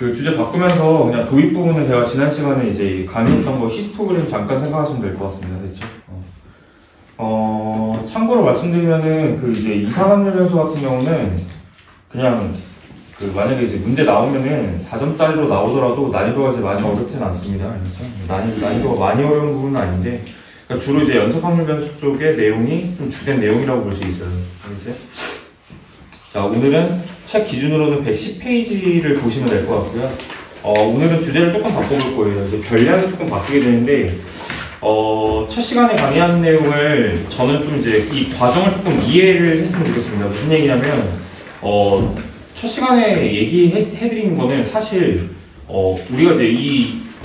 그 주제 바꾸면서 그냥 도입 부분은 제가 지난 시간에 이제 강의했던 거 히스토그램 잠깐 생각하시면 될 것 같습니다. 됐죠? 참고로 말씀드리면은 그 이제 이산화탄소 변수 같은 경우는 그냥 그 만약에 이제 문제 나오면은 4점짜리로 나오더라도 난이도가 이제 많이 어렵진 않습니다. 그렇죠? 난이도가 많이 어려운 부분은 아닌데 그러니까 주로 이제 연속 확률 변수 쪽의 내용이 좀 주된 내용이라고 볼 수 있어요. 이제 자, 오늘은 책 기준으로는 110페이지를 보시면 될 것 같고요. 오늘은 주제를 조금 바꿔볼 거예요. 이제 별량이 조금 바뀌게 되는데, 첫 시간에 강의한 내용을 저는 좀 이제 이 과정을 조금 이해를 했으면 좋겠습니다. 무슨 얘기냐면, 첫 시간에 얘기해드린 거는 사실, 우리가 이제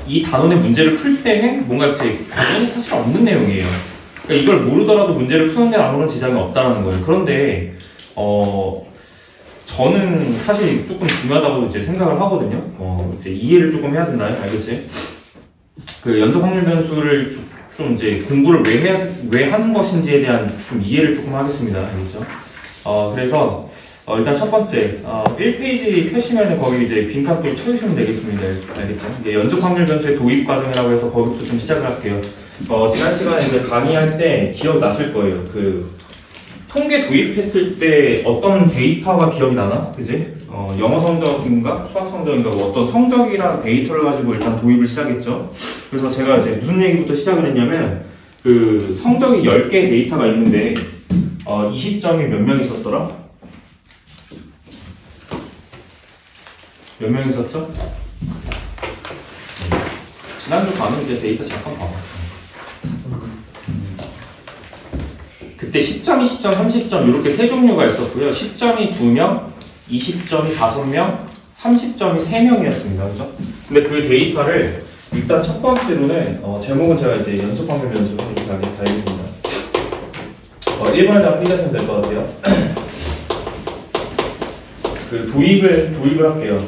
이 단원의 문제를 풀 때는 뭔가 이제 과정이 사실 없는 내용이에요. 그러니까 이걸 모르더라도 문제를 푸는 데 아무런 지장이 없다는 거예요. 그런데, 저는 사실 조금 중요하다고 이제 생각을 하거든요. 이제 이해를 조금 해야 된다. 알겠지? 그 연속 확률 변수를 좀 이제 공부를 왜 하는 것인지에 대한 좀 이해를 조금 하겠습니다. 알겠죠? 그래서, 일단 첫 번째, 1페이지 펴시면은 거기 이제 빈칸 또 쳐주시면 되겠습니다. 알겠죠? 이게 연속 확률 변수의 도입 과정이라고 해서 거기부터 좀 시작을 할게요. 지난 시간에 이제 강의할 때 기억나실 거예요. 통계 도입했을 때 어떤 데이터가 기억이 나나? 그지? 영어 성적인가? 수학 성적인가? 뭐 어떤 성적이라는 데이터를 가지고 일단 도입을 시작했죠. 그래서 제가 이제 무슨 얘기부터 시작을 했냐면, 그 성적이 10개의 데이터가 있는데, 20점이 몇 명 있었더라? 몇 명 있었죠? 지난주 가는 이제 데이터 잠깐 봐봤어요. 그때 10점, 20점, 30점 이렇게 세 종류가 있었고요. 10점이 2명, 20점이 5명, 30점이 3명이었습니다. 그죠? 근데 그 데이터를 일단 첫 번째로는 제목은 제가 이제 연속 확률 변수 이렇게 달겠습니다. 1번에 한번 삐자시면 될 것 같아요. 그 도입을 할게요.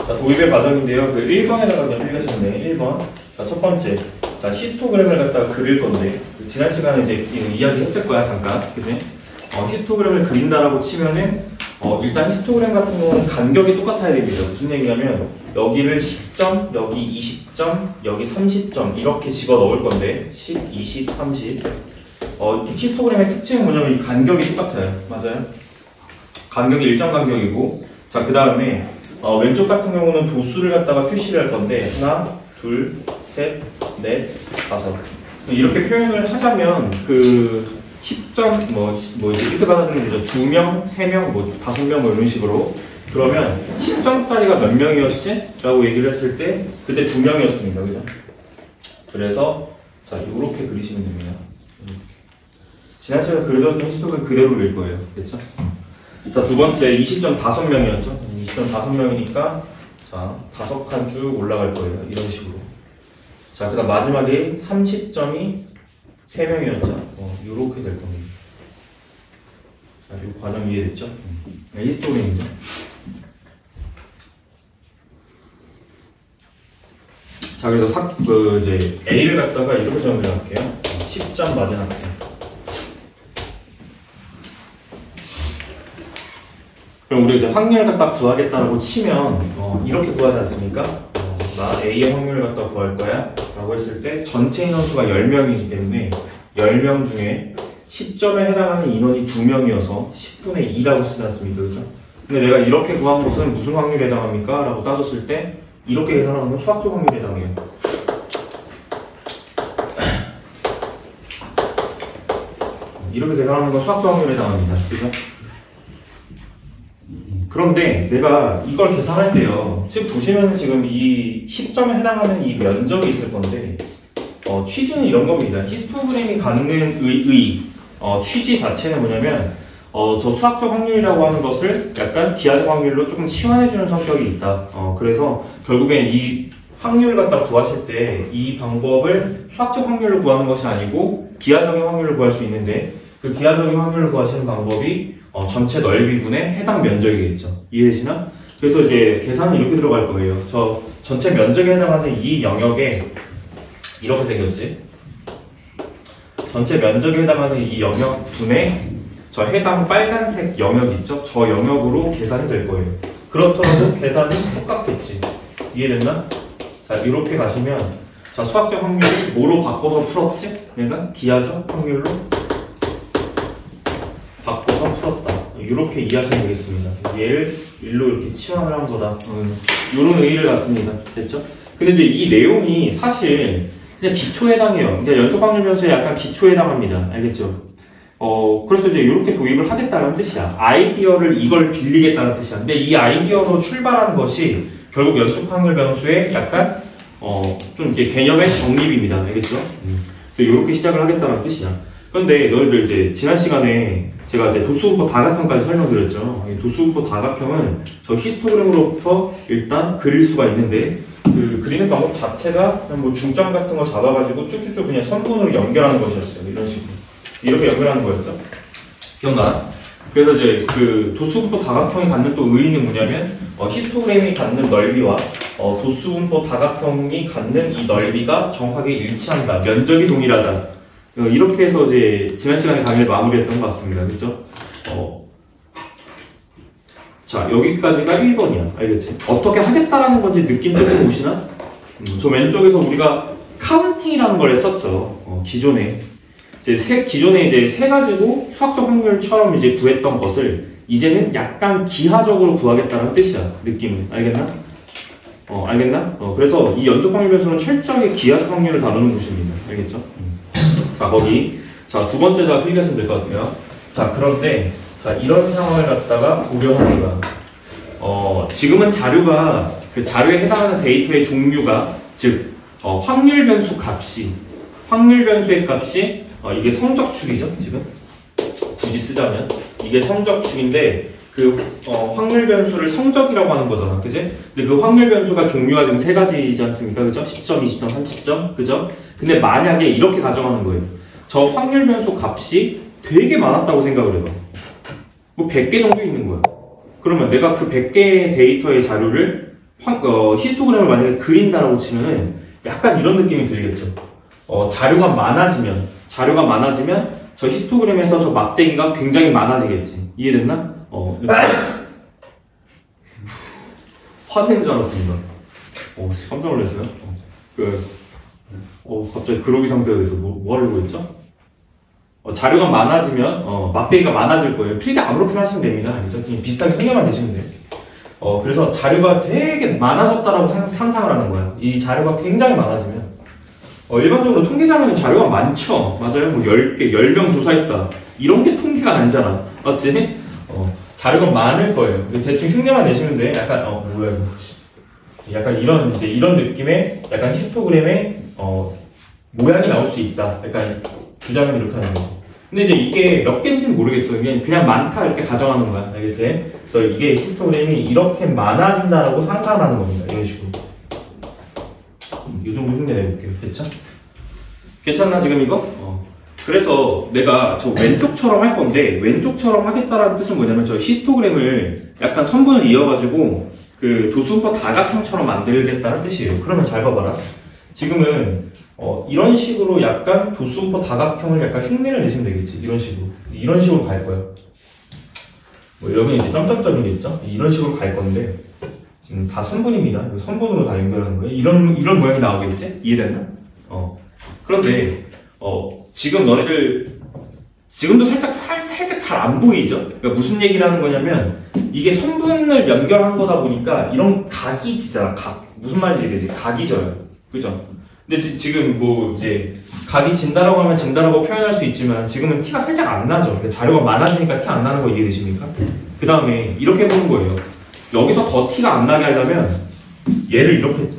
자, 도입의 과정인데요. 그 1번에다가 그냥 삐자시면 돼요. 1번. 자, 첫 번째. 자, 히스토그램을 갖다가 그릴 건데, 지난 시간에 이제 이야기 했을 거야, 잠깐. 그지? 히스토그램을 그린다라고 치면은, 일단 히스토그램 같은 경우는 간격이 똑같아야 됩니다. 무슨 얘기냐면, 여기를 10점, 여기 20점, 여기 30점, 이렇게 집어 넣을 건데, 10, 20, 30. 히스토그램의 특징은 뭐냐면, 이 간격이 똑같아요. 맞아요? 간격이 일정 간격이고, 자, 그 다음에, 왼쪽 같은 경우는 도수를 갖다가 표시를 할 건데, 하나, 둘, 셋, 넷, 다섯. 이렇게 표현을 하자면 그 10점 뭐 이제 이렇게 받아들이면 되죠. 2명, 3명, 뭐 5명 뭐 이런 식으로. 그러면 10점짜리가 몇 명이었지? 라고 얘기를 했을 때 그때 2명이었습니다. 그죠? 그래서 자, 이렇게 그리시면 됩니다. 지난 시간에 그려뒀던 히스토그램 그대로 그릴 거예요. 됐죠? 자, 두 번째 20점 5명이었죠? 20점 5명이니까 자, 5칸 쭉 올라갈 거예요. 이런 식으로. 자, 그 다음 마지막에 30점이 3명이었죠. 요렇게 될 겁니다. 자, 이 과정 이해됐죠? 히스토그램이죠. 자, 그래서 이제 A를 갖다가 이렇게 정리를 할게요. 10점 맞은 학생. 그럼 우리 이제 확률을 갖다 구하겠다고 치면, 이렇게 구하지 않습니까? 나 A의 확률을 갖다 구할 거야 라고 했을 때 전체 인원수가 10명이기 때문에 10명 중에 10점에 해당하는 인원이 2명이어서 10분의 2라고 쓰지 않습니까? 그죠? 근데 내가 이렇게 구한 것은 무슨 확률에 해당합니까? 라고 따졌을 때 이렇게 계산하는 건 수학적 확률에 해당해요. 이렇게 계산하는 건 수학적 확률에 해당합니다. 그죠? 그런데 내가 이걸 계산할 때요. 지금 보시면 지금 이 10점에 해당하는 이 면적이 있을 건데, 취지는 이런 겁니다. 히스토그램이 갖는 취지 자체는 뭐냐면, 저 수학적 확률이라고 하는 것을 약간 기하적 확률로 조금 치환해주는 성격이 있다. 그래서 결국엔 이 확률을 갖다 구하실 때 이 방법을 수학적 확률로 구하는 것이 아니고 기하적인 확률을 구할 수 있는데, 그 기하적인 확률을 구하시는 방법이 전체 넓이분의 해당 면적이겠죠. 이해되시나? 그래서 이제 계산은 이렇게 들어갈 거예요. 저 전체 면적에 해당하는 이 영역에 이렇게 생겼지. 전체 면적에 해당하는 이 영역분의 저 해당 빨간색 영역 있죠? 저 영역으로 계산이 될 거예요. 그렇더라도 계산은 똑같겠지. 이해됐나? 자, 이렇게 가시면 자, 수학적 확률이 뭐로 바꿔서 풀었지? 내가 기하적 확률로 바꿔서 풀었다. 이렇게 이해하시면 되겠습니다. 얘를 1로 이렇게 치환을 한 거다. 이런 의의를 갖습니다. 됐죠? 근데 이제 이 내용이 사실 그냥 기초에 해당해요. 그냥 연속 확률 변수에 약간 기초에 해당합니다. 알겠죠? 그래서 이제 이렇게 도입을 하겠다는 뜻이야. 아이디어를 이걸 빌리겠다는 뜻이야. 근데 이 아이디어로 출발한 것이 결국 연속 확률 변수의 약간 좀 이렇게 개념의 정립입니다. 알겠죠? 그래서 이렇게 시작을 하겠다는 뜻이야. 그런데 너희들 이제 지난 시간에 제가 이제 도수분포 다각형까지 설명드렸죠. 도수분포 다각형은 저 히스토그램으로부터 일단 그릴 수가 있는데 그 그리는 방법 자체가 그냥 뭐 중점 같은 거 잡아가지고 쭉쭉쭉 그냥 선분으로 연결하는 것이었어요. 이런 식으로. 이렇게 연결하는 거였죠. 기억나? 그래서 이제 그 도수분포 다각형이 갖는 또 의의는 뭐냐면 히스토그램이 갖는 넓이와 도수분포 다각형이 갖는 이 넓이가 정확하게 일치한다. 면적이 동일하다. 이렇게 해서 이제 지난 시간에 강의를 마무리했던 것 같습니다. 그렇죠? 자, 여기까지가 1번이야. 알겠지? 어떻게 하겠다라는 건지 느낌 조금 오시나? 저 왼쪽에서 우리가 카운팅이라는 걸 했었죠. 기존에 이제 세 가지고 수학적 확률처럼 이제 구했던 것을 이제는 약간 기하적으로 구하겠다는 뜻이야. 느낌은. 알겠나? 알겠나? 그래서 이 연속 확률 변수는 철저하게 기하적 확률을 다루는 곳입니다. 알겠죠? 자, 거기. 자, 두 번째가 필기하시면 될 것 같아요. 자, 그런데, 자, 이런 상황을 갖다가 고려합니다. 지금은 자료가, 그 자료에 해당하는 데이터의 종류가, 즉, 확률 변수 확률 변수의 값이, 이게 성적축이죠, 지금? 굳이 쓰자면. 이게 성적축인데, 확률 변수를 성적이라고 하는 거잖아. 그지? 근데 그 확률 변수가 종류가 지금 세 가지이지 않습니까? 그죠? 10점, 20점, 30점. 그죠? 근데 만약에 이렇게 가정하는 거예요. 저 확률 변수 값이 되게 많았다고 생각을 해봐. 뭐 100개 정도 있는 거야. 그러면 내가 그 100개의 데이터의 자료를 히스토그램을 만약에 그린다라고 치면은 약간 이런 느낌이 들겠죠. 자료가 많아지면 저 히스토그램에서 저 막대기가 굉장히 많아지겠지. 이해됐나? 화내는 줄 알았습니다. 깜짝 놀랐어요. 갑자기 그러기 상태가 돼서 뭐 하려고 했죠? 자료가 많아지면, 막대기가 많아질 거예요. 필기 아무렇게나 하시면 됩니다. 알겠죠? 그냥 비슷하게 생각만 되시면 돼요. 그래서 자료가 되게 많아졌다라고 상상을 하는 거예요. 이 자료가 굉장히 많아지면. 일반적으로 통계자료는 자료가 많죠. 맞아요? 뭐 10개, 10명 조사했다. 이런 게 통계가 아니잖아. 맞지? 자료가 많을 거예요. 대충 흉내만 내시면 돼. 약간, 뭐야, 이거. 약간 이런 느낌의, 약간 히스토그램의, 모양이 나올 수 있다. 약간, 주장은 이렇게 하는 거지. 근데 이제 이게 몇 개인지는 모르겠어. 그냥 많다. 이렇게 가정하는 거야. 알겠지? 그래서 이게 히스토그램이 이렇게 많아진다라고 상상하는 겁니다. 이런 식으로. 이 정도 흉내 내볼게요. 됐죠? 괜찮나, 지금 이거? 그래서 내가 저 왼쪽처럼 할 건데, 왼쪽처럼 하겠다라는 뜻은 뭐냐면, 저 히스토그램을 약간 선분을 이어가지고, 그 도수분포 다각형처럼 만들겠다는 뜻이에요. 그러면 잘 봐봐라. 지금은, 이런 식으로 약간 도수분포 다각형을 약간 흉내를 내시면 되겠지. 이런 식으로 갈 거야. 뭐, 여기 이제 점점점이겠죠? 이런 식으로 갈 건데, 지금 다 선분입니다. 선분으로 다 연결하는 거예요. 이런 모양이 나오겠지? 이해됐나? 그런데, 지금 너네들, 지금도 살짝 잘 안 보이죠? 그러니까 무슨 얘기를 하는 거냐면, 이게 선분을 연결한 거다 보니까, 이런 각이 지잖아, 무슨 말인지 이해되지? 각이 져요. 그죠? 근데 지금 뭐, 이제, 각이 진다라고 하면 진다라고 표현할 수 있지만, 지금은 티가 살짝 안 나죠? 그러니까 자료가 많아지니까 티 안 나는 거 이해되십니까? 그 다음에, 이렇게 해보는 거예요. 여기서 더 티가 안 나게 하려면, 얘를 이렇게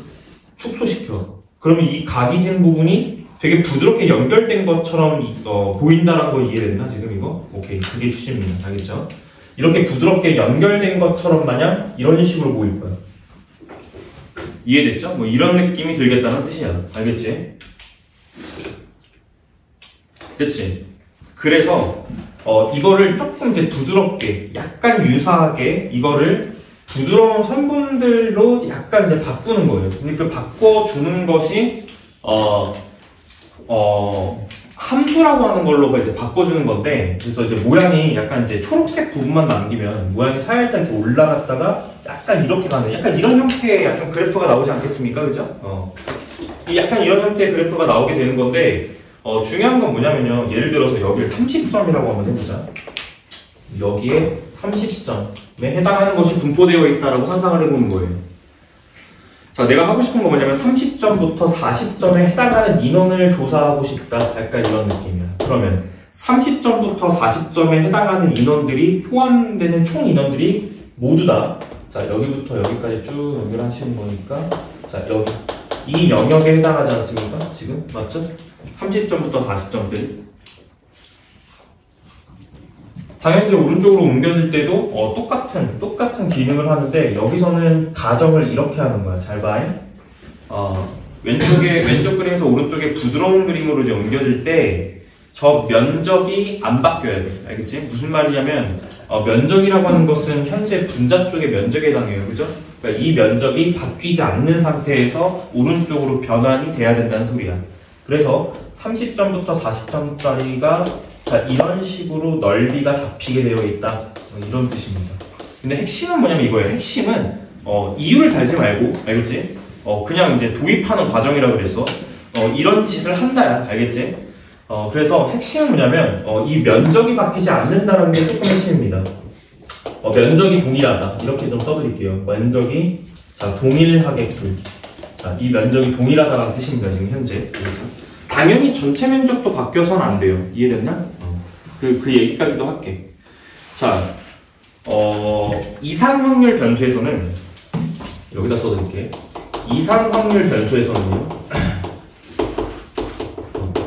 축소시켜. 그러면 이 각이 진 부분이 되게 부드럽게 연결된 것처럼 보인다는 거 이해됐나 지금 이거? 오케이, 그게 추진입니다. 알겠죠? 이렇게 부드럽게 연결된 것처럼 마냥 이런 식으로 보일 거야. 이해됐죠? 뭐 이런 느낌이 들겠다는 뜻이야. 알겠지? 그치? 그래서 이거를 조금 이제 부드럽게 약간 유사하게 이거를 부드러운 선분들로 약간 이제 바꾸는 거예요. 근데 그 바꿔주는 것이 함수라고 하는 걸로 이제 바꿔주는 건데, 그래서 이제 모양이 약간 이제 초록색 부분만 남기면 모양이 살짝 이렇게 올라갔다가 약간 이렇게 가는, 약간 이런 형태의 약간 그래프가 나오지 않겠습니까? 그죠? 이 약간 이런 형태의 그래프가 나오게 되는 건데, 중요한 건 뭐냐면요. 예를 들어서 여기를 30점이라고 한번 해보자. 여기에 30점에 해당하는 것이 분포되어 있다라고 상상을 해보는 거예요. 자, 내가 하고 싶은 건 뭐냐면 30점부터 40점에 해당하는 인원을 조사하고 싶다. 약간 이런 느낌이야. 그러면 30점부터 40점에 해당하는 인원들이 포함되는 총 인원들이 모두 다, 자, 여기부터 여기까지 쭉 연결하시는 거니까, 자, 여기 이 영역에 해당하지 않습니까? 지금 맞죠? 30점부터 40점들. 당연히 오른쪽으로 옮겨질 때도 똑같은 기능을 하는데, 여기서는 가정을 이렇게 하는 거야. 잘 봐. 왼쪽 그림에서 오른쪽에 부드러운 그림으로 이제 옮겨질 때 저 면적이 안 바뀌어야 돼. 알겠지? 무슨 말이냐면 면적이라고 하는 것은 현재 분자 쪽의 면적에 해당해요. 그죠? 그러니까 이 면적이 바뀌지 않는 상태에서 오른쪽으로 변환이 돼야 된다는 소리야. 그래서 30점부터 40점짜리가 자, 이런 식으로 넓이가 잡히게 되어 있다. 이런 뜻입니다. 근데 핵심은 뭐냐면 이거예요. 핵심은 이유를 달지 말고, 알겠지? 그냥 이제 도입하는 과정이라고 그랬어. 이런 짓을 한다야. 알겠지? 그래서 핵심은 뭐냐면 이 면적이 바뀌지 않는다는 게 조금 핵심입니다. 면적이 동일하다. 이렇게 좀 써드릴게요. 면적이 자, 동일하게끔. 자, 이 면적이 동일하다는 뜻입니다. 지금 현재. 당연히 전체 면적도 바뀌어서는 안 돼요. 이해됐나? 그 얘기까지도 할게. 자, 이상 확률 변수에서는 여기다 써드릴게. 이상 확률 변수에서는요.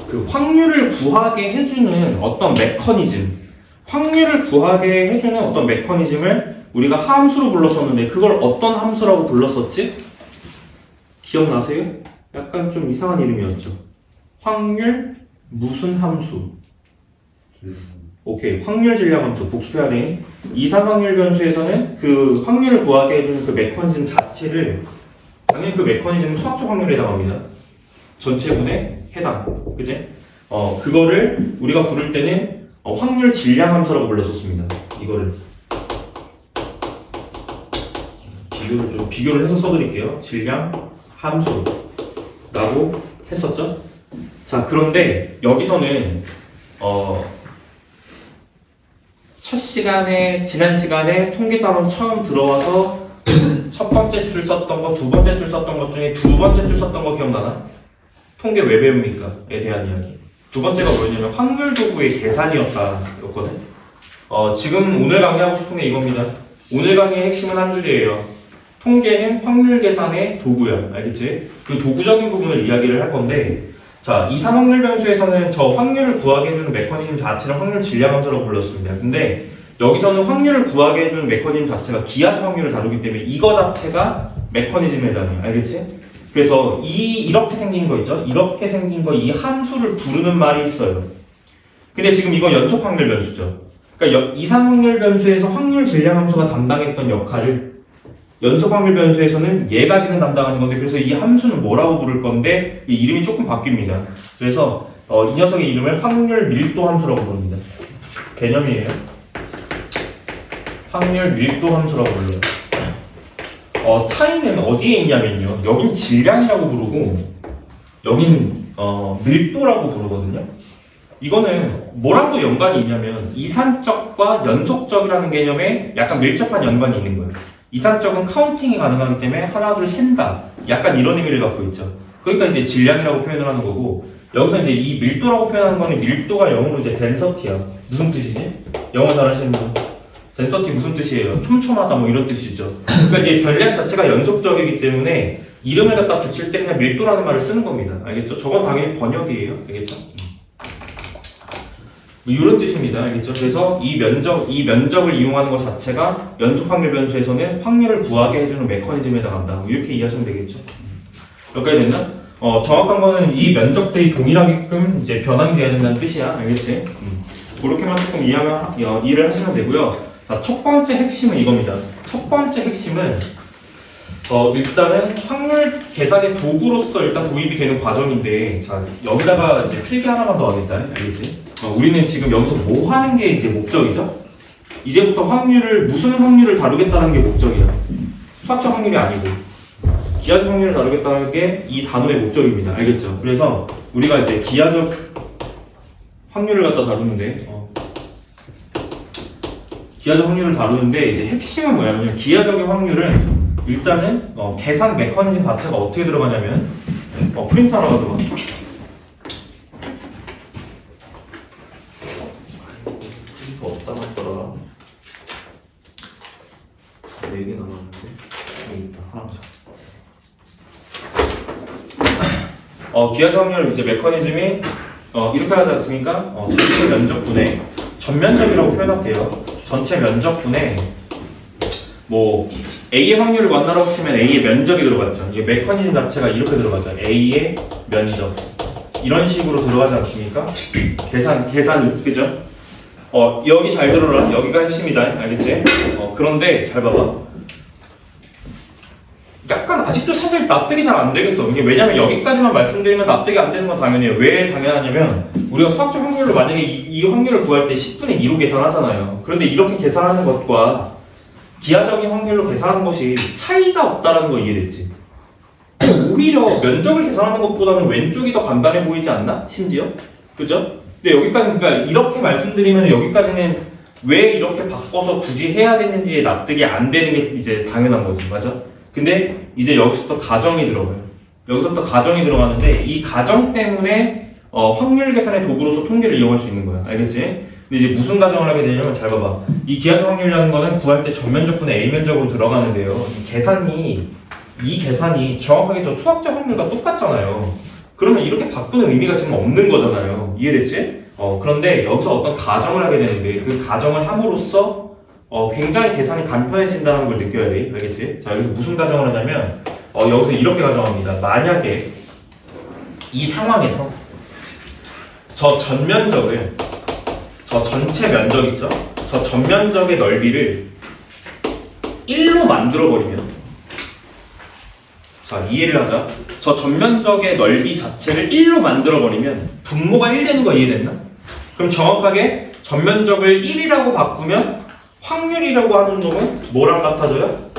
그 확률을 구하게 해주는 어떤 메커니즘, 확률을 구하게 해주는 어떤 메커니즘을 우리가 함수로 불렀었는데 그걸 어떤 함수라고 불렀었지? 기억나세요? 약간 좀 이상한 이름이었죠. 확률 무슨 함수? 오케이, 확률 질량 함수 복습해야 돼. 이상 확률 변수에서는 그 확률을 구하게 해주는 그 메커니즘 자체를, 당연히 그 메커니즘은 수학적 확률에 해당합니다. 전체분에 해당. 그치? 그거를 우리가 부를 때는 확률 질량 함수라고 불렀었습니다. 이거를 비교를 해서 써드릴게요. 질량 함수라고 했었죠? 자, 그런데 여기서는 지난 시간에 통계단원 처음 들어와서 첫 번째 줄 썼던 거, 두 번째 줄 썼던 것 중에 두 번째 줄 썼던 거 기억나나? 통계 왜 배웁니까?에 대한 이야기. 두 번째가 뭐였냐면 확률 도구의 계산이었거든. 지금 오늘 강의하고 싶은 게 이겁니다. 오늘 강의의 핵심은 한 줄이에요. 통계는 확률 계산의 도구야. 알겠지? 그 도구적인 부분을 이야기를 할 건데, 자, 이상 확률 변수에서는 저 확률을 구하게 해주는 메커니즘 자체를 확률 질량 함수라고 불렀습니다. 근데 여기서는 확률을 구하게 해주는 메커니즘 자체가 기하수 확률을 다루기 때문에 이거 자체가 메커니즘에 해당해요. 알겠지? 그래서 이렇게 생긴 거 있죠? 이렇게 생긴 거, 이 함수를 부르는 말이 있어요. 근데 지금 이건 연속 확률 변수죠. 그러니까 이상 확률 변수에서 확률 질량 함수가 담당했던 역할을 연속 확률 변수에서는 얘가 지금 담당하는 건데, 그래서 이 함수는 뭐라고 부를 건데 이 이름이 조금 바뀝니다. 그래서 이 녀석의 이름을 확률 밀도 함수라고 부릅니다. 개념이에요. 확률 밀도 함수라고 불러요. 차이는 어디에 있냐면요. 여긴 질량이라고 부르고 여긴 밀도라고 부르거든요. 이거는 뭐랑도 연관이 있냐면 이산적과 연속적이라는 개념에 약간 밀접한 연관이 있는 거예요. 이산적은 카운팅이 가능하기 때문에 하나 둘 센다. 약간 이런 의미를 갖고 있죠. 그러니까 이제 질량이라고 표현을 하는 거고, 여기서 이제 이 밀도라고 표현하는 거는 밀도가 영어로 이제 density야. 무슨 뜻이지? 영어 잘하시는 분. density 무슨 뜻이에요? 촘촘하다 뭐 이런 뜻이죠. 그러니까 이제 변량 자체가 연속적이기 때문에 이름을 갖다 붙일 때 그냥 밀도라는 말을 쓰는 겁니다. 알겠죠? 저건 당연히 번역이에요. 알겠죠? 이런 뜻입니다. 알겠죠? 그래서 이 면적을 이용하는 것 자체가 연속 확률 변수에서는 확률을 구하게 해주는 메커니즘에 해당한다. 이렇게 이해하시면 되겠죠? 여기까지 됐나? 정확한 거는 이 면적들이 동일하게끔 이제 변환돼야 된다는 뜻이야. 알겠지? 그렇게만 조금 이해를 하시면 되고요. 자, 첫 번째 핵심은 이겁니다. 첫 번째 핵심은 일단은 확률 계산의 도구로서 일단 도입이 되는 과정인데, 자, 여기다가 이제 필기 하나만 더 하겠다. 알겠지? 우리는 지금 여기서 뭐 하는 게 이제 목적이죠? 이제부터 무슨 확률을 다루겠다는 게 목적이야. 수학적 확률이 아니고 기하적 확률을 다루겠다는 게 이 단원의 목적입니다. 알겠죠? 그래서 우리가 이제 기하적 확률을 갖다 다루는데 기하적 확률을 다루는데 이제 핵심은 뭐냐면 기하적의 확률은 일단은 계산 메커니즘 자체가 어떻게 들어가냐면 프린터 하나 가져가. 프린터 없다 놨더라. 4개 남았는데 여기 있다. 하나 가져. 기하적 확률 이제 메커니즘이 이렇게 하지 않습니까? 전체 면적분의 전면적이라고 표현할게요. 전체 면적분의 뭐 A의 확률을 만나라고 치면 A의 면적이 들어갔죠. 이게 메커니즘 자체가 이렇게 들어가죠. A의 면적 이런 식으로 들어가지 않습니까? 계산이 그죠? 여기 잘 들어라. 여기가 핵심이다. 알겠지? 그런데 잘 봐봐. 약간 아직도 사실 납득이 잘 안 되겠어. 이게 왜냐면 여기까지만 말씀드리면 납득이 안 되는 건 당연해요. 왜 당연하냐면 우리가 수학적 확률로 만약에 이 확률을 구할 때 10분의 2로 계산하잖아요. 그런데 이렇게 계산하는 것과 기하적인 확률로 계산하는 것이 차이가 없다는 거 이해됐지? 오히려 면적을 계산하는 것보다는 왼쪽이 더 간단해 보이지 않나? 심지어? 그죠? 근데 여기까지 그러니까 이렇게 말씀드리면 여기까지는 왜 이렇게 바꿔서 굳이 해야 되는지에 납득이 안 되는 게 이제 당연한 거지. 맞아? 근데 이제 여기서부터 가정이 들어가요. 여기서부터 가정이 들어가는데 이 가정 때문에 확률 계산의 도구로서 통계를 이용할 수 있는 거야. 알겠지? 근데 이제 무슨 가정을 하게 되냐면 잘 봐봐. 이 기하적 확률이라는 거는 구할 때 전면적분의 A 면적으로 들어가는데요. 이 계산이 정확하게 저 수학적 확률과 똑같잖아요. 그러면 이렇게 바꾸는 의미가 지금 없는 거잖아요. 이해됐지? 그런데 여기서 어떤 가정을 하게 되는데 그 가정을 함으로써 굉장히 계산이 간편해진다는 걸 느껴야 돼. 알겠지? 자, 여기서 무슨 가정을 하냐면, 여기서 이렇게 가정합니다. 만약에 이 상황에서 저 전면적을, 저 전체 면적 있죠? 저 전면적의 넓이를 1로 만들어버리면, 자, 이해를 하자. 저 전면적의 넓이 자체를 1로 만들어버리면 분모가 1 되는 거 이해됐나? 그럼 정확하게 전면적을 1이라고 바꾸면 확률이라고 하는 놈은 뭐랑 같아져요?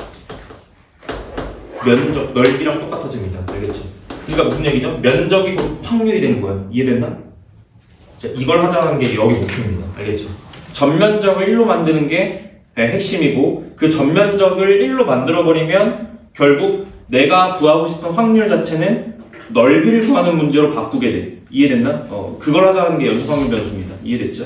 면적, 넓이랑 똑같아집니다. 알겠죠? 그러니까 무슨 얘기죠? 면적이 곧 확률이 되는 거야. 이해됐나? 자, 이걸 하자는 게 여기 목표입니다. 알겠죠? 전면적을 1로 만드는 게 핵심이고 그 전면적을 1로 만들어버리면 결국 내가 구하고 싶은 확률 자체는 넓이를 구하는 문제로 바꾸게 돼. 이해됐나? 그걸 하자는 게 연속 확률 변수입니다. 이해됐죠?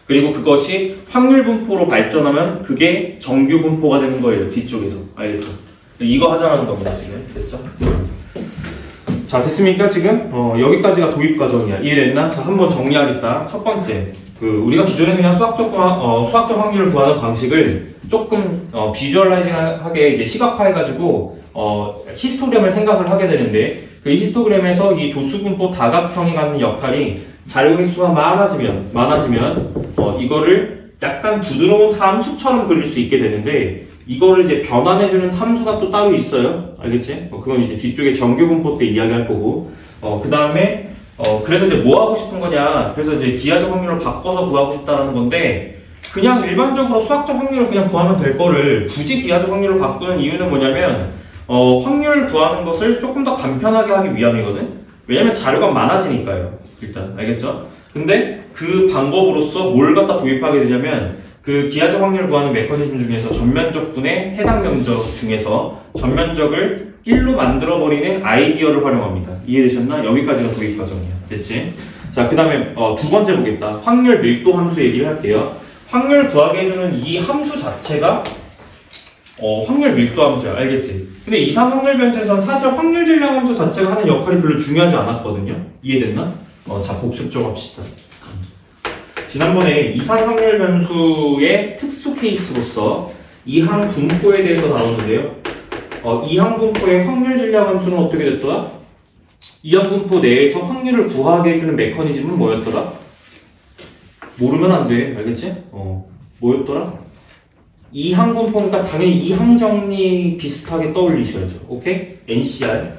그리고 그것이 확률 분포로 발전하면 그게 정규 분포가 되는 거예요. 뒤쪽에서. 알겠죠? 이거 하자는 겁니다. 지금. 됐죠? 자, 됐습니까? 지금? 여기까지가 도입 과정이야. 이해됐나? 자, 한번 정리하겠다. 첫 번째. 우리가 기존에 그냥 수학적 확률을 구하는 방식을 조금, 비주얼라이징하게 이제 시각화해가지고, 히스토그램을 생각을 하게 되는데, 그 히스토그램에서 이 도수분포 다각형이 갖는 역할이 자료 획수가 많아지면 이거를 약간 부드러운 함수처럼 그릴 수 있게 되는데 이거를 이제 변환해주는 함수가 또 따로 있어요. 알겠지? 그건 이제 뒤쪽에 정규분포 때 이야기할 거고 그 다음에 그래서 이제 뭐 하고 싶은 거냐 그래서 이제 기하적 확률을 바꿔서 구하고 싶다라는 건데 그냥 일반적으로 수학적 확률을 그냥 구하면 될 거를 굳이 기하적 확률로 바꾸는 이유는 뭐냐면 확률 구하는 것을 조금 더 간편하게 하기 위함이거든? 왜냐면 자료가 많아지니까요. 일단, 알겠죠? 근데 그 방법으로서 뭘 갖다 도입하게 되냐면 그 기하적 확률 구하는 메커니즘 중에서 전면적분의 해당 면적 중에서 전면적을 1로 만들어버리는 아이디어를 활용합니다. 이해되셨나? 여기까지가 도입 과정이야. 됐지? 자, 그 다음에 두 번째 보겠다. 확률 밀도 함수 얘기를 할게요. 확률 구하게 해주는 이 함수 자체가 확률 밀도 함수야. 알겠지? 근데 이상 확률 변수에서는 사실 확률 질량 함수 자체가 하는 역할이 별로 중요하지 않았거든요? 이해됐나? 자, 복습 좀 합시다. 지난번에 이상 확률 변수의 특수 케이스로서 이항 분포에 대해서 나오는데요. 이항 분포의 확률 질량 함수는 어떻게 됐더라? 이항 분포 내에서 확률을 구하게 해주는 메커니즘은 뭐였더라? 모르면 안 돼. 알겠지? 뭐였더라? 이항 분포니까 당연히 이항 정리 비슷하게 떠올리셔야죠. 오케이? NCR.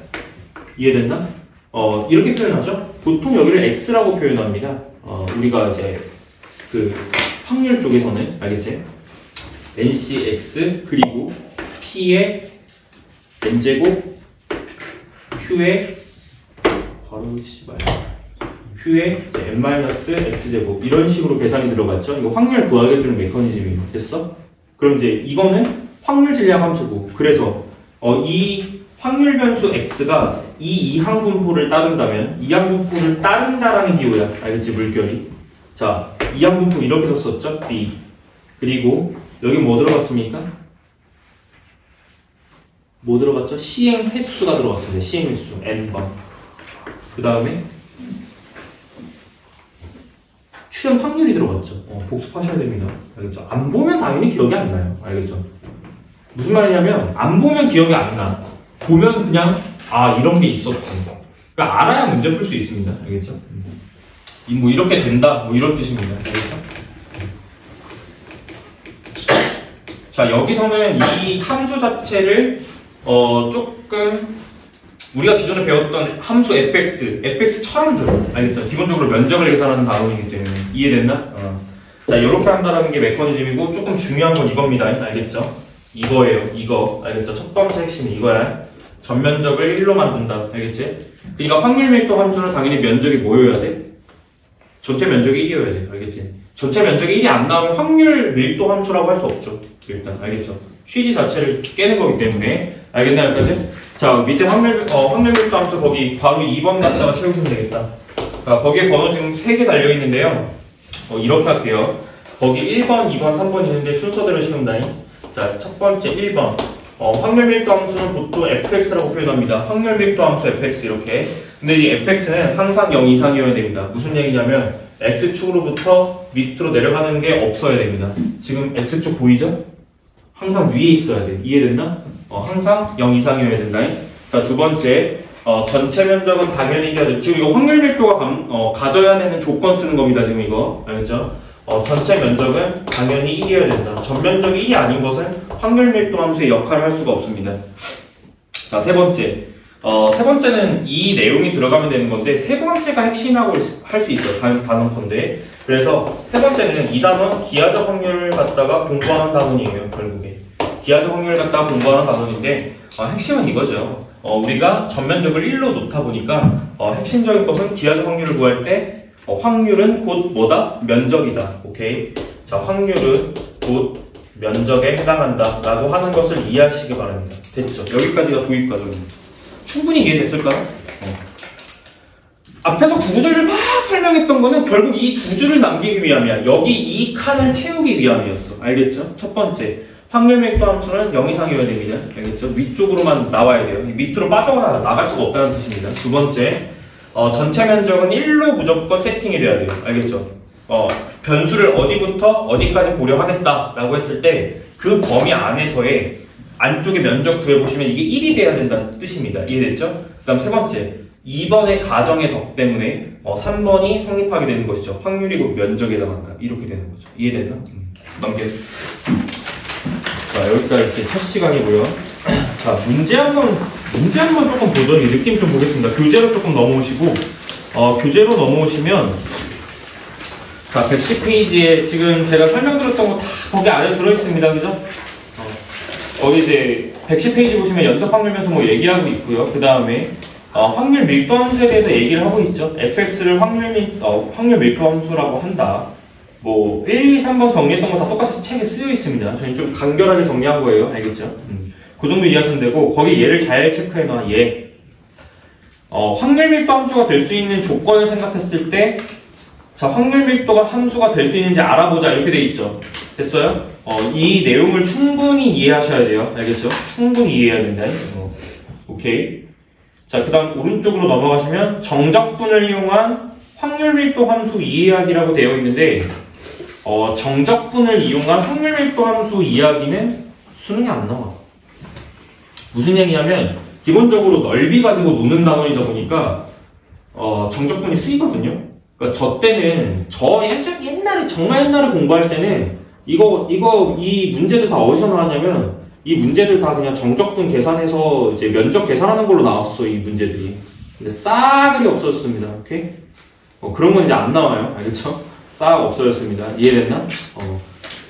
이해됐나? 이렇게 표현하죠? 보통 여기를 X라고 표현합니다. 우리가 이제 확률 쪽에서는 알겠지? NCX 그리고 P의 N제곱 Q의 괄호 씨발 Q의 N-X제곱 이런 식으로 계산이 들어갔죠. 이거 확률 구하게해주는 메커니즘이 됐어? 그럼 이제 이거는 확률 질량 함수고 그래서 이 확률 변수 X가 이 이항분포를 따른다면 이항분포를 따른다라는 기호야. 알겠지? 물결이. 자, 이항분포 이렇게 썼었죠? B. 그리고 여기 뭐 들어갔습니까? 뭐 들어갔죠? 시행 횟수가 들어갔습니다. 시행 횟수 N번. 그 다음에 출현 확률이 들어갔죠. 복습하셔야 됩니다. 알겠죠? 안 보면 당연히 기억이 안 나요. 알겠죠? 무슨 말이냐면 안 보면 기억이 안 나. 보면 그냥 이런 게 있었지. 그러니까 알아야 문제 풀 수 있습니다. 알겠죠? 뭐 이렇게 된다. 뭐 이런 뜻입니다. 알겠죠? 자, 여기서는 이 함수 자체를 조금 우리가 기존에 배웠던 함수 fx처럼 줘요. 알겠죠? 기본적으로 면적을 계산하는 단원이기 때문에 이해됐나? 자, 이렇게 한다는 게 메커니즘이고 조금 중요한 건 이겁니다. 알겠죠? 이거예요. 이거. 알겠죠? 첫 번째 핵심이 이거야. 전면적을 1로 만든다. 알겠지? 그러니까 확률 밀도 함수는 당연히 면적이 뭐여야 돼? 전체 면적이 1이어야 돼. 알겠지? 전체 면적이 1이 안 나오면 확률 밀도 함수라고 할 수 없죠. 일단 알겠죠? 취지 자체를 깨는 거기 때문에 알겠나 여기까지? 자, 밑에 확률 밀도 함수 거기 바로 2번 갖다가 채우시면 되겠다. 자, 거기에 번호 지금 3개 달려 있는데요. 이렇게 할게요. 거기 1번, 2번, 3번 있는데 순서대로 채운다니. 자, 첫 번째 1번. 확률 밀도 함수는 보통 fx라고 표현합니다. 확률 밀도 함수 fx 이렇게. 근데 이 fx는 항상 0 이상이어야 됩니다. 무슨 얘기냐면 x축으로부터 밑으로 내려가는 게 없어야 됩니다. 지금 x축 보이죠? 항상 위에 있어야 돼. 이해됐나? 항상 0 이상이어야 된다. 자, 두 번째. 전체 면적은 당연히 이겨야 돼. 지금 이거 확률 밀도가 가져야 되는 조건 쓰는 겁니다. 지금 이거. 알겠죠? 전체 면적은 당연히 1이어야 된다. 전면적이 1이 아닌 것은 확률 밀도 함수의 역할을 할 수가 없습니다. 자, 세 번째. 세 번째는 이 내용이 들어가면 되는 건데, 세 번째가 핵심이라고 할 수 있어요. 단원컨대. 그래서 세 번째는 이 단원 기하적 확률을 갖다가 공부하는 단원이에요. 결국에. 기하적 확률을 갖다가 공부하는 단원인데, 핵심은 이거죠. 우리가 전면적을 1로 놓다 보니까, 핵심적인 것은 기하적 확률을 구할 때, 확률은 곧 뭐다? 면적이다. 오케이? 자, 확률은 곧 면적에 해당한다. 라고 하는 것을 이해하시기 바랍니다. 됐죠? 여기까지가 도입 과정입니다. 충분히 이해됐을까요? 앞에서 구구절을 막 설명했던 거는 결국 이 두 줄을 남기기 위함이야. 여기 이 칸을 채우기 위함이었어. 알겠죠? 첫 번째. 확률 밀도 함수는 0 이상이어야 됩니다. 알겠죠? 위쪽으로만 나와야 돼요. 밑으로 빠져나 나갈 수가 없다는 뜻입니다. 두 번째. 전체 면적은 1로 무조건 세팅이 돼야 돼요. 알겠죠? 변수를 어디부터 어디까지 고려하겠다라고 했을 때 그 범위 안에서의 안쪽에 면적 구해보시면 이게 1이 돼야 된다는 뜻입니다. 이해됐죠? 그 다음 세 번째. 2번의 가정의 덕 때문에 3번이 성립하게 되는 것이죠. 확률이 곧 면적에 해당한다. 이렇게 되는 거죠. 이해됐나? 넘겨. 자, 여기까지 첫 시간이고요. 자, 문제 한번 조금 보죠. 느낌 좀 보겠습니다. 교재로 조금 넘어오시고, 교재로 넘어오시면, 자, 110페이지에 지금 제가 설명드렸던 거 다 거기 안에 들어있습니다. 그죠? 거기 이제 110페이지 보시면 연속 확률 변수 뭐 얘기하고 있고요. 그 다음에, 확률 밀도 함수에 대해서 얘기를 하고 있죠. fx를 확률 밀도 함수라고 한다. 뭐 1, 2, 3번 정리했던 거 다 똑같이 책에 쓰여 있습니다. 저희 좀 간결하게 정리한 거예요. 알겠죠? 그 정도 이해하시면 되고 거기 얘를 잘 체크해놔. 얘. 확률 밀도 함수가 될 수 있는 조건을 생각했을 때 자, 확률 밀도가 함수가 될 수 있는지 알아보자. 이렇게 돼 있죠. 됐어요? 이 내용을 충분히 이해하셔야 돼요. 알겠죠? 충분히 이해해야 된다. 오케이. 자, 그 다음 오른쪽으로 넘어가시면 정적분을 이용한 확률 밀도 함수 이해하기라고 되어 있는데 정적분을 이용한 확률 밀도 함수 이야기는 수능이 안 나와. 무슨 얘기냐면 기본적으로 넓이 가지고 노는 단원이다 보니까 정적분이 쓰이거든요. 그러니까 저 때는 옛날에 정말 옛날에 공부할 때는 이 문제들 다 어디서 나왔냐면 이 문제들 다 그냥 정적분 계산해서 이제 면적 계산하는 걸로 나왔었어. 이 문제들이. 근데 싸그리 없어졌습니다. 오케이? 그런 건 이제 안 나와요. 알겠죠? 싹 없어졌습니다. 이해됐나?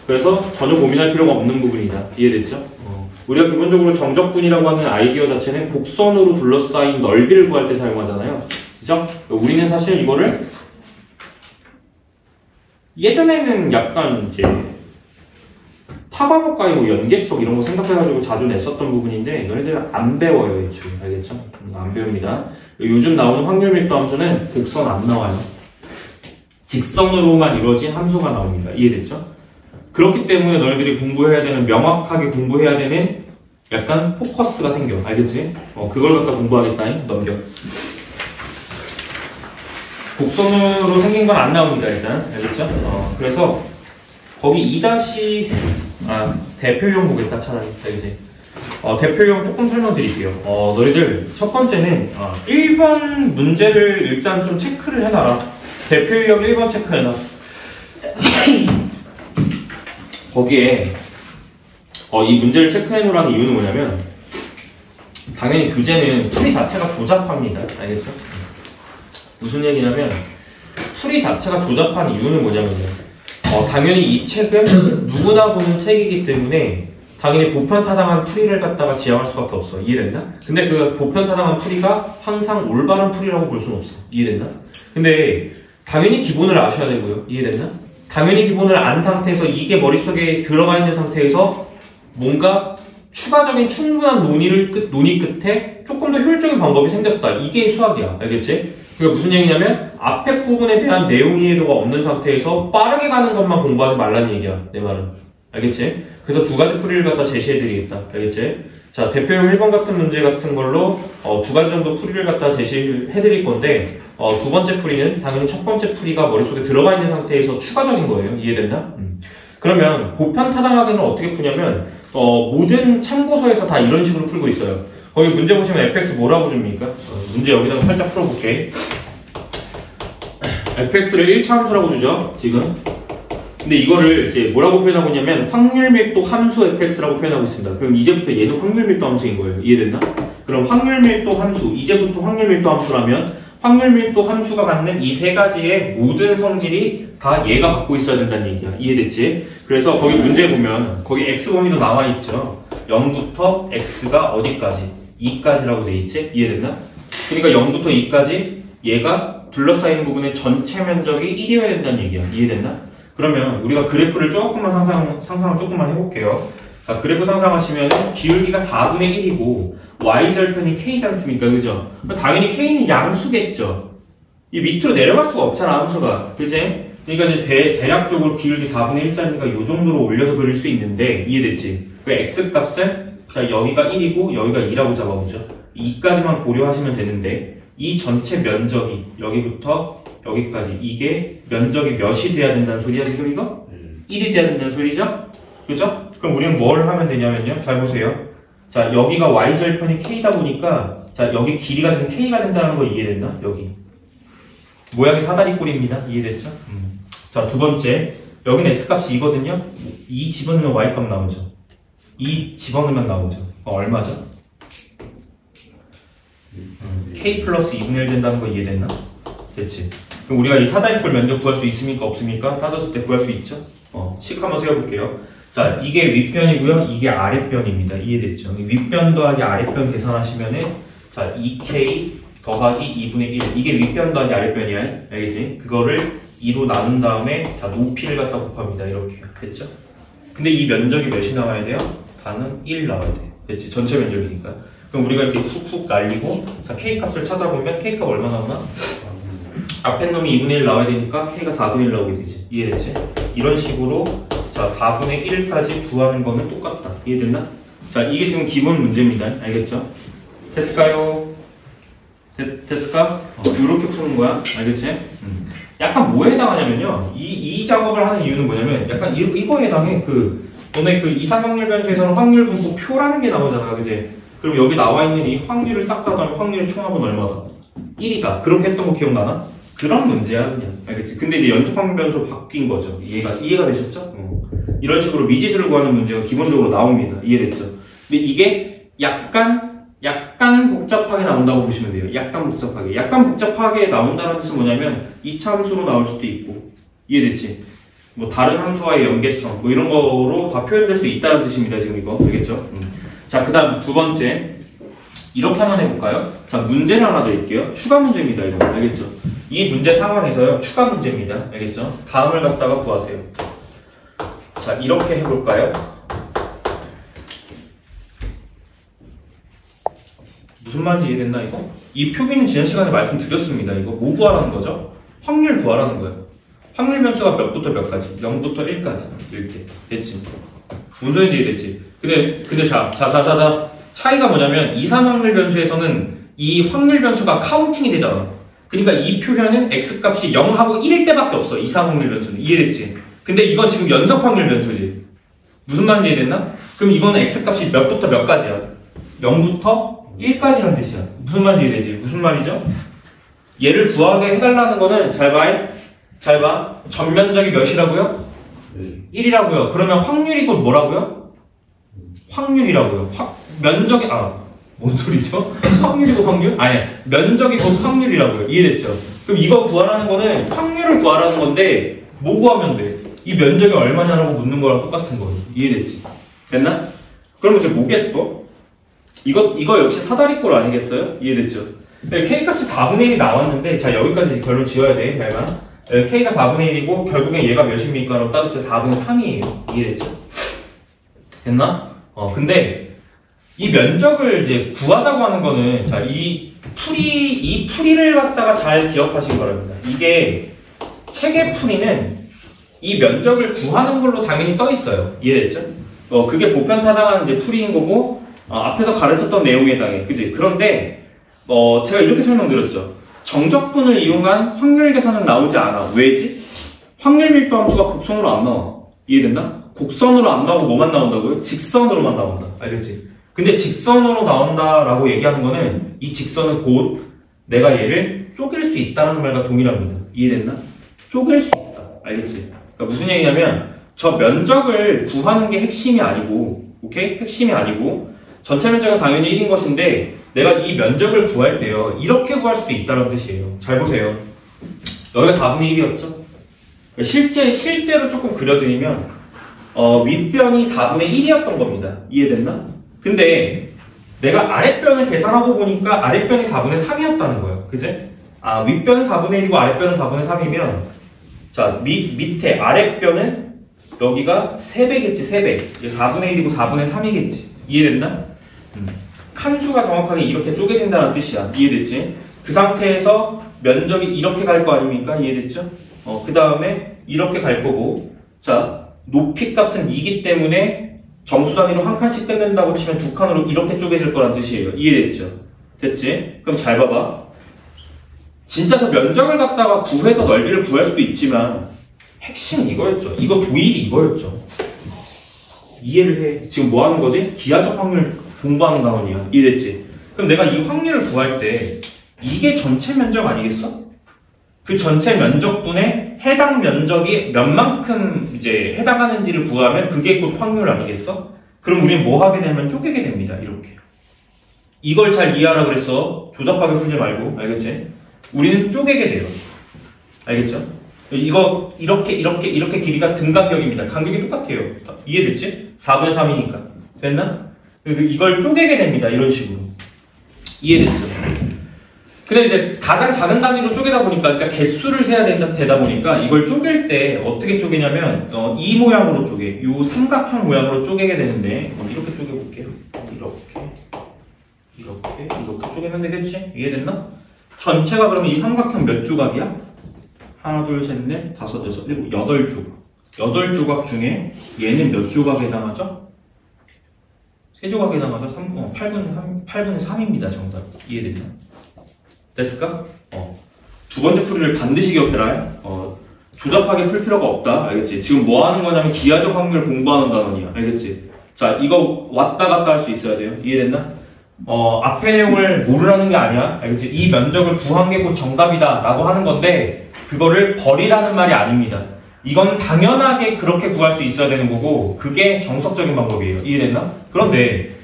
그래서 전혀 고민할 필요가 없는 부분이다. 이해됐죠? 우리가 기본적으로 정적분이라고 하는 아이디어 자체는 곡선으로 둘러싸인 넓이를 구할 때 사용하잖아요. 그죠? 우리는 사실 이거를 예전에는 약간 이제 타과목과의 뭐 연계성 이런 거 생각해가지고 자주 냈었던 부분인데 너희들 안 배워요, 애초에. 알겠죠? 안 배웁니다. 요즘 나오는 확률 밀도 함수는 곡선 안 나와요. 직선으로만 이루어진 함수가 나옵니다. 이해됐죠? 그렇기 때문에 너희들이 공부해야 되는, 명확하게 공부해야 되는 약간 포커스가 생겨. 알겠지? 그걸 갖다 공부하겠다니 넘겨. 곡선으로 생긴 건 안 나옵니다, 일단. 알겠죠? 그래서 거기 2- 대표용 보겠다, 차라리. 알겠지? 대표용 조금 설명드릴게요. 너희들 첫 번째는 1번 문제를 일단 좀 체크를 해놔라. 대표 유형 1번 체크해놔. 거기에 이 문제를 체크해놓으라는 이유는 뭐냐면 당연히 교재는 풀이 자체가 조잡합니다. 알겠죠? 무슨 얘기냐면 풀이 자체가 조잡한 이유는 뭐냐면요. 당연히 이 책은 누구나 보는 책이기 때문에 당연히 보편타당한 풀이를 갖다가 지향할 수밖에 없어. 이해됐나? 근데 그 보편타당한 풀이가 항상 올바른 풀이라고 볼 수는 없어. 이해됐나? 근데 당연히 기본을 아셔야 되고요. 이해됐나? 당연히 기본을 안 상태에서 이게 머릿속에 들어가 있는 상태에서 뭔가 추가적인 충분한 논의 끝에 조금 더 효율적인 방법이 생겼다. 이게 수학이야. 알겠지? 그게 무슨 얘기냐면 앞에 부분에 대한 내용 이해도가 없는 상태에서 빠르게 가는 것만 공부하지 말라는 얘기야. 내 말은. 알겠지? 그래서 두 가지 풀이를 갖다 제시해드리겠다. 알겠지? 자, 대표용 1번 같은 문제 같은 걸로 두 가지 정도 풀이를 갖다 제시해드릴 건데 두 번째 풀이는 당연히 첫 번째 풀이가 머릿속에 들어가 있는 상태에서 추가적인 거예요. 이해됐나? 그러면 보편타당하게는 어떻게 푸냐면 모든 참고서에서 다 이런 식으로 풀고 있어요. 거기 문제 보시면 fx 뭐라고 줍니까? 문제 여기다가 살짝 풀어볼게. fx를 1차 함수라고 주죠, 지금. 근데 이거를 이제 뭐라고 표현하고 있냐면 확률 밀도 함수 fx라고 표현하고 있습니다. 그럼 이제부터 얘는 확률 밀도 함수인 거예요. 이해됐나? 그럼 확률 밀도 함수, 이제부터 확률 밀도 함수라면 확률 밀도 함수가 갖는 이 세 가지의 모든 성질이 다 얘가 갖고 있어야 된다는 얘기야. 이해됐지? 그래서 거기 문제 보면 거기 x 범위도 나와 있죠. 0부터 x가 어디까지? 2까지라고 돼 있지? 이해됐나? 그러니까 0부터 2까지 얘가 둘러싸인 부분의 전체 면적이 1이어야 된다는 얘기야. 이해됐나? 그러면 우리가 그래프를 조금만 상상을 조금만 해볼게요. 자, 그래프 상상하시면 기울기가 4분의 1이고 y절편이 k지 않습니까? 그죠? 당연히 k는 양수겠죠. 이 밑으로 내려갈 수가 없잖아, 함수가. 그지? 그러니까 이제 대략적으로 기울기 4분의 1짜리니까 이 정도로 올려서 그릴 수 있는데 이해됐지? 그 x 값은 자, 여기가 1이고 여기가 2라고 잡아보죠. 2까지만 고려하시면 되는데 이 전체 면적이 여기부터 여기까지 이게 면적이 몇이 돼야 된다는 소리야 지금 이거? 1이 돼야 된다는 소리죠? 그죠? 그럼 우리는 뭘 하면 되냐면요. 잘 보세요. 자, 여기가 y절편이 k다 보니까 자, 여기 길이가 지금 k가 된다는 거 이해됐나? 여기 모양이 사다리꼴입니다. 이해됐죠? 자, 두 번째 여기는 x값이 2거든요. 2 집어넣으면 y값 나오죠. 2 집어넣으면 나오죠. 얼마죠? k 플러스 2분의 1 된다는 거 이해됐나? 됐지? 그럼 우리가 이 사다리꼴 면적 구할 수 있습니까? 없습니까? 따졌을 때 구할 수 있죠? 식 한번 세워볼게요. 자, 이게 윗변이고요. 이게 아랫변입니다. 이해됐죠? 윗변 더하기 아랫변 계산하시면은 자, 2k 더하기 2분의 1 이게 윗변 더하기 아랫변이야. 알겠지? 그거를 2로 나눈 다음에 자, 높이를 갖다 곱합니다. 이렇게. 됐죠? 근데 이 면적이 몇이 나와야 돼요? 다는 1 나와야 돼. 됐지? 전체 면적이니까. 그럼 우리가 이렇게 훅훅 날리고 자, k 값을 찾아보면 k 값 얼마 나오나? 앞에 놈이 2분의 1 나와야 되니까 k가 4분의 1 나오게 되지. 이해됐지? 이런 식으로 자, 4분의 1까지 구하는 거는 똑같다. 이해됐나? 자, 이게 지금 기본 문제입니다. 알겠죠? 됐을까요? 됐을까? 이렇게 푸는 거야. 알겠지? 약간 뭐에 해당하냐면요. 이 작업을 하는 이유는 뭐냐면 약간 이거에 해당해. 너네 이상확률 변수에서는 확률 분포 표라는 게 나오잖아. 그지? 그럼 여기 나와 있는 이 확률을 싹 다 더하면 확률의 총합은 얼마다? 1이다. 그렇게 했던 거 기억나나? 그런 문제야, 그냥. 알겠지? 근데 이제 연속 확률 변수로 바뀐 거죠. 이해가 되셨죠? 이런 식으로 미지수를 구하는 문제가 기본적으로 나옵니다. 이해됐죠? 근데 이게 약간 복잡하게 나온다고 보시면 돼요. 약간 복잡하게 나온다는 뜻은 뭐냐면 2차 함수로 나올 수도 있고. 이해됐지? 뭐 다른 함수와의 연계성 뭐 이런 거로 다 표현될 수 있다는 뜻입니다. 지금 이거. 알겠죠? 자, 그 다음 두 번째. 이렇게 한번 해볼까요? 자, 문제를 하나 드릴게요. 추가 문제입니다, 이거. 알겠죠? 이 문제 상황에서요, 추가 문제입니다. 알겠죠? 다음을 갖다가 구하세요. 자, 이렇게 해볼까요? 무슨 말인지 이해됐나, 이거? 이 표기는 지난 시간에 말씀드렸습니다. 이거 뭐 구하라는 거죠? 확률 구하라는 거예요. 확률 변수가 몇부터 몇까지? 0부터 1까지. 이렇게. 됐지? 무슨 소리인지 이해됐지? 근데 자. 차이가 뭐냐면, 이산 확률 변수에서는 이 확률 변수가 카운팅이 되잖아. 그러니까 이 표현은 x값이 0하고 1일 때밖에 없어. 이산 확률 변수는. 이해됐지? 근데 이건 지금 연속 확률 변수지. 무슨 말인지 이해됐나? 그럼 이거는 x값이 몇부터 몇까지야? 0부터 1까지라는 뜻이야. 무슨 말인지 이해되지? 무슨 말이죠? 얘를 구하게 해달라는 거는 잘 봐. 전면적이 몇이라고요? 1이라고요. 그러면 확률이 곧 뭐라고요? 확률이라고요. 면적이 뭔 소리죠? 확률이고 확률? 아니야. 면적이 곧 확률이라고요. 이해됐죠? 그럼 이거 구하라는 거는 확률을 구하라는 건데 뭐 구하면 돼? 이 면적이 얼마냐라고 묻는 거랑 똑같은 거예요. 이해됐지? 됐나? 그럼 이제 뭐겠어? 이거 역시 사다리꼴 아니겠어요? 이해됐죠? K값이 4분의 1이 나왔는데, 자, 여기까지 결론 지어야 돼, 잘만. K가 4분의 1이고, 결국엔 얘가 몇입니까? 라고 따졌을 때 4분의 3이에요. 이해됐죠? 됐나? 근데, 이 면적을 이제 구하자고 하는 거는, 자, 이 풀이를 갖다가 잘 기억하시기 바랍니다. 이게, 책의 풀이는 이 면적을 구하는 걸로 당연히 써 있어요. 이해됐죠? 그게 보편타당한 이제 풀이인 거고, 앞에서 가르쳤던 내용에 해당해. 그지? 그런데, 제가 이렇게 설명드렸죠. 정적분을 이용한 확률 계산은 나오지 않아. 왜지? 확률 밀도 함수가 곡선으로 안 나와. 이해됐나? 곡선으로 안 나오고 뭐만 나온다고요? 직선으로만 나온다. 알겠지? 근데 직선으로 나온다라고 얘기하는 거는 이 직선은 곧 내가 얘를 쪼갤 수 있다는 말과 동일합니다. 이해됐나? 쪼갤 수 있다. 알겠지? 그러니까 무슨 얘기냐면 저 면적을 구하는 게 핵심이 아니고, 오케이? 핵심이 아니고 전체 면적은 당연히 1인 것인데 내가 이 면적을 구할 때요, 이렇게 구할 수도 있다는 뜻이에요. 잘 보세요. 여기가 4분의 1이었죠? 실제로 조금 그려드리면 윗변이 4분의 1이었던 겁니다. 이해됐나? 근데 내가 아랫변을 계산하고 보니까 아랫변이 4분의 3이었다는 거예요. 그제? 윗변은 4분의 1이고 아랫변은 4분의 3이면 자, 밑에 아랫변은 여기가 3배겠지, 3배. 4분의 1이고 4분의 3이겠지. 이해됐나? 칸수가 정확하게 이렇게 쪼개진다는 뜻이야. 이해됐지? 그 상태에서 면적이 이렇게 갈 거 아닙니까? 이해됐죠? 그 다음에 이렇게 갈 거고, 자, 높이 값은 2기 때문에 정수 단위로 한 칸씩 끝낸다고 치면 두 칸으로 이렇게 쪼개질 거란 뜻이에요. 이해됐죠? 됐지? 그럼 잘 봐봐. 진짜 저 면적을 갖다가 구해서 넓이를 구할 수도 있지만 핵심은 이거였죠. 이거 도입이 이거였죠. 이해를 해. 지금 뭐 하는 거지? 기하적 확률 공부하는 가원이야. 이해됐지? 그럼 내가 이 확률을 구할 때 이게 전체 면적 아니겠어? 그 전체 면적분에 해당 면적이 몇만큼 이제 해당하는지를 구하면 그게 곧 확률 아니겠어? 그럼 우리는 뭐 하게 되면 쪼개게 됩니다. 이렇게. 이걸 잘 이해하라 그랬어. 조잡하게 풀지 말고. 알겠지? 우리는 쪼개게 돼요. 알겠죠? 이거 이렇게 길이가 등간격입니다. 간격이 똑같아요. 이해됐지? 4분의 3이니까. 됐나? 이걸 쪼개게 됩니다. 이런 식으로. 이해됐죠? 근데 이제 가장 작은 단위로 쪼개다 보니까, 그러니까 개수를 세야 되다 보니까 이걸 쪼갤 때 어떻게 쪼개냐면 이 모양으로 쪼개. 요 삼각형 모양으로 쪼개게 되는데 이렇게 쪼개볼게요. 이렇게 쪼개면 되겠지? 이해됐나? 전체가 그러면 이 삼각형 몇 조각이야? 하나, 둘, 셋, 넷, 다섯, 여섯, 일곱, 8조각. 8조각 중에 얘는 몇 조각에 해당하죠? 3조각에 해당하죠? 8분의 3입니다. 정답. 이해됐나? 됐을까? 두 번째 풀이를 반드시 기억해라. 조잡하게 풀 필요가 없다. 알겠지? 지금 뭐 하는 거냐면 기하적 확률 공부하는 단원이야. 알겠지? 자, 이거 왔다 갔다 할 수 있어야 돼요. 이해됐나? 앞에 내용을 모르라는 게 아니야. 알겠지? 이 면적을 구한 게 곧 정답이다 라고 하는 건데 그거를 버리라는 말이 아닙니다. 이건 당연하게 그렇게 구할 수 있어야 되는 거고 그게 정석적인 방법이에요. 이해됐나? 그런데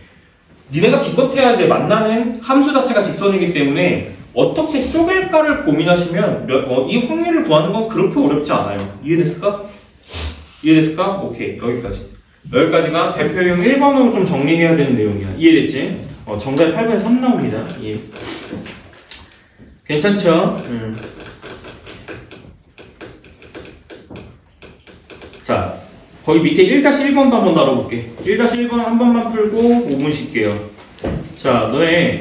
니네가 기껏해야 이제 만나는 함수 자체가 직선이기 때문에 어떻게 쪼갤까를 고민하시면 이 확률을 구하는 건 그렇게 어렵지 않아요. 이해됐을까? 이해됐을까? 오케이. 여기까지. 여기까지가 대표용 1번으로 좀 정리해야 되는 내용이야. 이해됐지? 정답이 8번에 3 나옵니다. 예. 괜찮죠? 자, 거기 밑에 1-1번도 한번 다뤄볼게. 1-1번 한 번만 풀고 5분 쉴게요. 자, 너네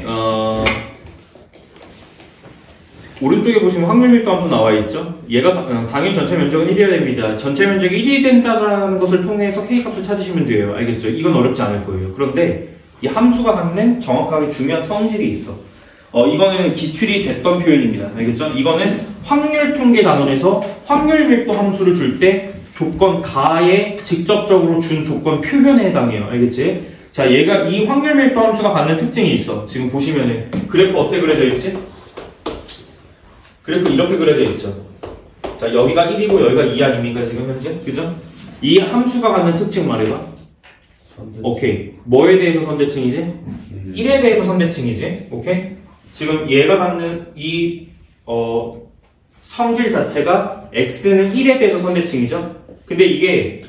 오른쪽에 보시면 확률 밀도 함수 나와 있죠? 얘가 당일 전체 면적은 1이어야 됩니다. 전체 면적이 1이 된다는 것을 통해서 K값을 찾으시면 돼요. 알겠죠? 이건 어렵지 않을 거예요. 그런데 이 함수가 갖는 정확하게 중요한 성질이 있어. 이거는 기출이 됐던 표현입니다. 알겠죠? 이거는 확률 통계 단원에서 확률 밀도 함수를 줄 때 조건 가에 직접적으로 준 조건 표현에 해당해요. 알겠지? 자, 얘가 이 확률 밀도 함수가 갖는 특징이 있어. 지금 보시면은 그래프 어떻게 그려져 있지? 그래프 이렇게 그려져 있죠. 자, 여기가 1이고 여기가 2 아닙니까 지금 현재? 그죠? 이 함수가 갖는 특징 말해봐. 오케이. 뭐에 대해서 선대칭이지? 1에 대해서 선대칭이지. 오케이? 지금 얘가 갖는 이 성질 자체가 x는 1에 대해서 선대칭이죠. 근데 이게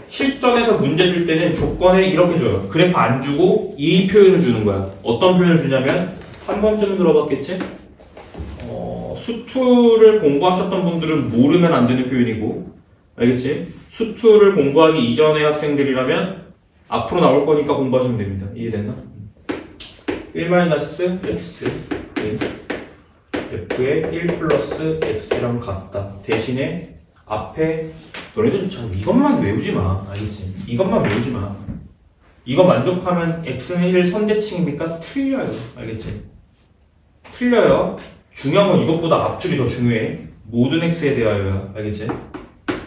실전에서 문제 줄 때는 조건에 이렇게 줘요. 그래프 안 주고 이 표현을 주는 거야. 어떤 표현을 주냐면 한 번쯤 들어봤겠지? 수투를 공부하셨던 분들은 모르면 안 되는 표현이고, 알겠지? 수투를 공부하기 이전의 학생들이라면 앞으로 나올 거니까 공부하시면 됩니다. 이해됐나? 1-x f의 1 플러스 x랑 같다. 대신에 앞에 너네들 참 이것만 외우지 마. 알겠지? 이것만 외우지 마. 이거 만족하면 x는 1 선대칭입니까? 틀려요. 알겠지? 틀려요. 중요한 건 이것보다 앞줄이 더 중요해. 모든 x에 대하여야. 알겠지?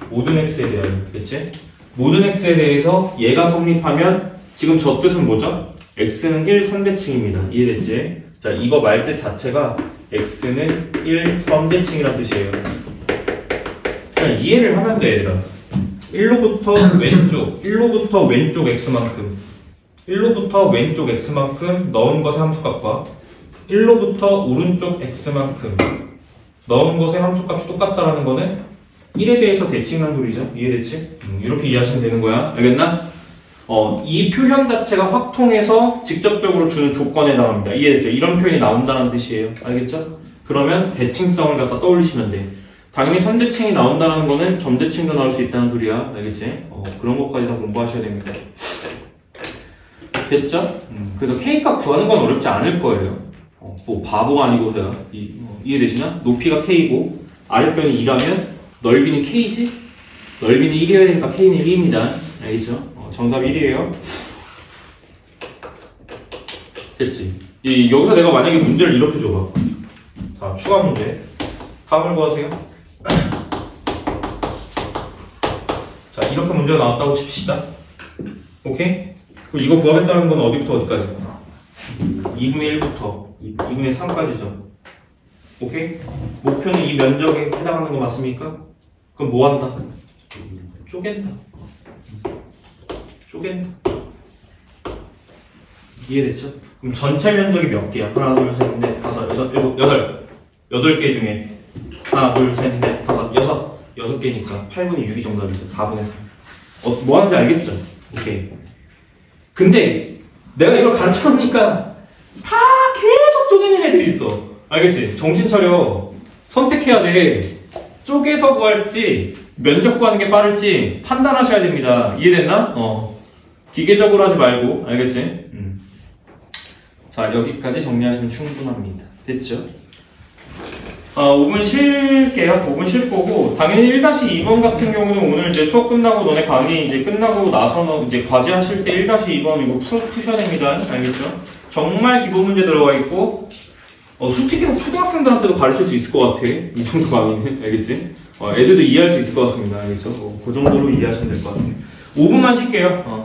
모든 x에 대하여. 알겠지? 모든 x에 대해서 얘가 성립하면 지금 저 뜻은 뭐죠? x는 1 선대칭입니다. 이해됐지? 자, 이거 말 뜻 자체가 x는 1 선대칭이란 뜻이에요. 그냥 이해를 하면 돼, 얘들아. 1로부터 왼쪽 x만큼 1로부터 왼쪽 x만큼 넣은 것의 함수값과 1로부터 오른쪽 x만큼 넣은 것의 함수값이 똑같다라는 거는 1에 대해서 대칭한 소리죠. 이해됐지? 이렇게 이해하시면 되는 거야. 알겠나? 이 표현 자체가 확통해서 직접적으로 주는 조건에 해당합니다. 이해됐죠? 이런 표현이 나온다는 뜻이에요. 알겠죠? 그러면 대칭성을 갖다 떠올리시면 돼. 당연히 선대칭이 나온다는 거는 점대칭도 나올 수 있다는 소리야. 알겠지? 그런 것까지 다 공부하셔야 됩니다. 됐죠? 그래서 K값 구하는 건 어렵지 않을 거예요. 뭐 바보가 아니고서야. 이해되시나? 높이가 K고 아랫변이 2라면 넓이는 K지? 넓이는 1이어야 되니까 K는 1입니다. 알겠죠? 정답 1이에요. 됐지? 여기서 내가 만약에 문제를 이렇게 줘봐. 자, 추가 문제. 다음을 구하세요. 자, 이렇게 문제가 나왔다고 칩시다. 오케이? 그럼 이거 구하겠다는 건 어디부터 어디까지? 2분의 1부터 2분의 3까지죠. 오케이? 목표는 이 면적에 해당하는 거 맞습니까? 그럼 뭐 한다? 쪼갠다. 쪼갠다. 이해됐죠? 그럼 전체 면적이 몇 개야? 하나, 둘, 셋, 넷, 다섯, 여섯, 일곱, 여덟. 8개 중에 하나, 둘, 셋, 넷, 다섯, 여섯 개니까 8분의 6이 정답이죠. 4분의 3. 뭐 하는지 알겠죠? 오케이. 근데 내가 이걸 가르쳐놓으니까 다 계속 쪼개는 애들이 있어. 알겠지? 정신 차려. 선택해야 돼. 쪼개서 구할지 면적 구하는 게 빠를지 판단하셔야 됩니다. 이해됐나? 기계적으로 하지 말고. 알겠지? 자, 여기까지 정리하시면 충분합니다. 됐죠? 5분 쉴게요. 5분 쉴 거고, 당연히 1-2번 같은 경우는 오늘 이제 수업 끝나고 너네 강의 이제 끝나고 나서는 이제 과제 하실 때 1-2번 이거 푸셔야 됩니다. 알겠죠? 정말 기본 문제 들어가 있고, 솔직히 초등학생들한테도 가르칠 수 있을 것 같아. 이 정도 강의는. 알겠지? 애들도 이해할 수 있을 것 같습니다. 알겠죠? 그 정도로 이해하시면 될 것 같아요. 5분만 쉴게요.